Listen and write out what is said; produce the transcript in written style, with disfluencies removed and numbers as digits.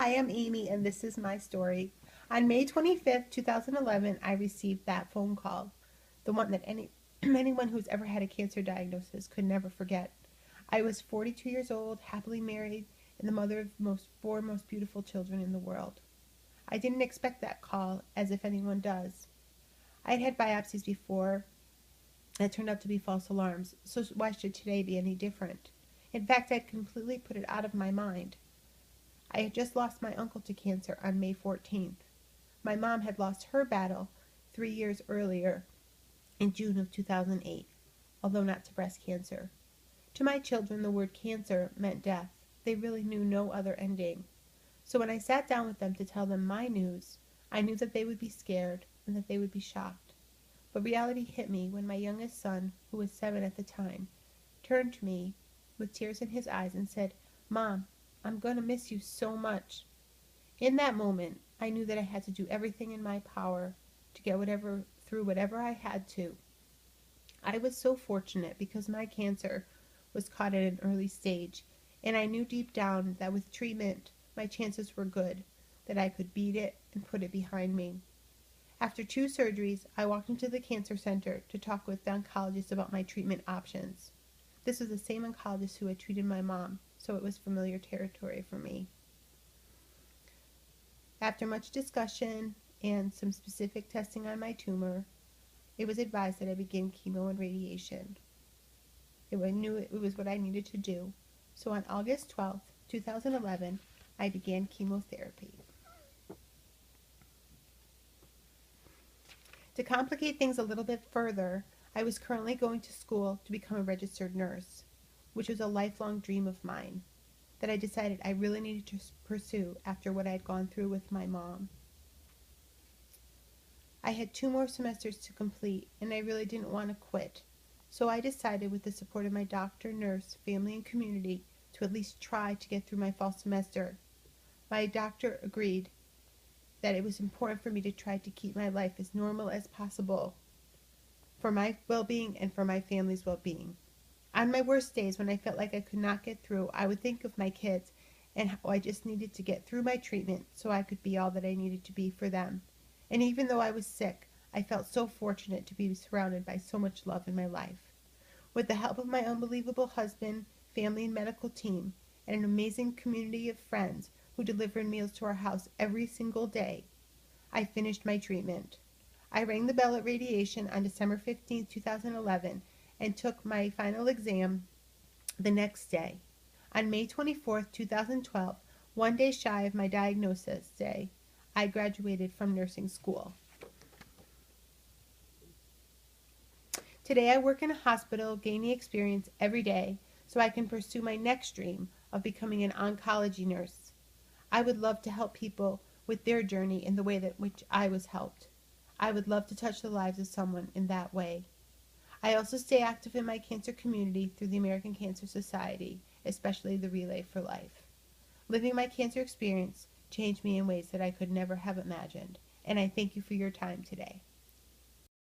Hi, I'm Amy, and this is my story. On May 25th, 2011, I received that phone call, the one that anyone who's ever had a cancer diagnosis could never forget. I was 42 years old, happily married, and the mother of four most beautiful children in the world. I didn't expect that call, as if anyone does. I'd had biopsies before that turned out to be false alarms, so why should today be any different? In fact, I'd completely put it out of my mind. I had just lost my uncle to cancer on May 14th. My mom had lost her battle 3 years earlier in June of 2008, although not to breast cancer. To my children, the word cancer meant death. They really knew no other ending. So when I sat down with them to tell them my news, I knew that they would be scared and that they would be shocked. But reality hit me when my youngest son, who was 7 at the time, turned to me with tears in his eyes and said, "Mom, I'm going to miss you so much." In that moment, I knew that I had to do everything in my power to get through whatever I had to. I was so fortunate because my cancer was caught at an early stage, and I knew deep down that with treatment, my chances were good, that I could beat it and put it behind me. After 2 surgeries, I walked into the cancer center to talk with the oncologist about my treatment options. This was the same oncologist who had treated my mom, so it was familiar territory for me. After much discussion and some specific testing on my tumor, it was advised that I begin chemo and radiation. I knew it was what I needed to do. So on August 12th, 2011, I began chemotherapy. To complicate things a little bit further, I was currently going to school to become a registered nurse, which was a lifelong dream of mine that I decided I really needed to pursue after what I had gone through with my mom. I had 2 more semesters to complete, and I really didn't want to quit. So I decided, with the support of my doctor, nurse, family, and community, to at least try to get through my fall semester. My doctor agreed that it was important for me to try to keep my life as normal as possible for my well-being and for my family's well-being. On my worst days, when I felt like I could not get through, I would think of my kids and how I just needed to get through my treatment so I could be all that I needed to be for them. And even though I was sick, I felt so fortunate to be surrounded by so much love in my life. With the help of my unbelievable husband, family, and medical team, and an amazing community of friends who delivered meals to our house every single day, I finished my treatment. I rang the bell at radiation on December 15, 2011, and took my final exam the next day. On May 24, 2012, one day shy of my diagnosis day, I graduated from nursing school. Today I work in a hospital, gaining experience every day so I can pursue my next dream of becoming an oncology nurse. I would love to help people with their journey in the way that which I was helped. I would love to touch the lives of someone in that way. I also stay active in my cancer community through the American Cancer Society, especially the Relay for Life. Living my cancer experience changed me in ways that I could never have imagined, and I thank you for your time today.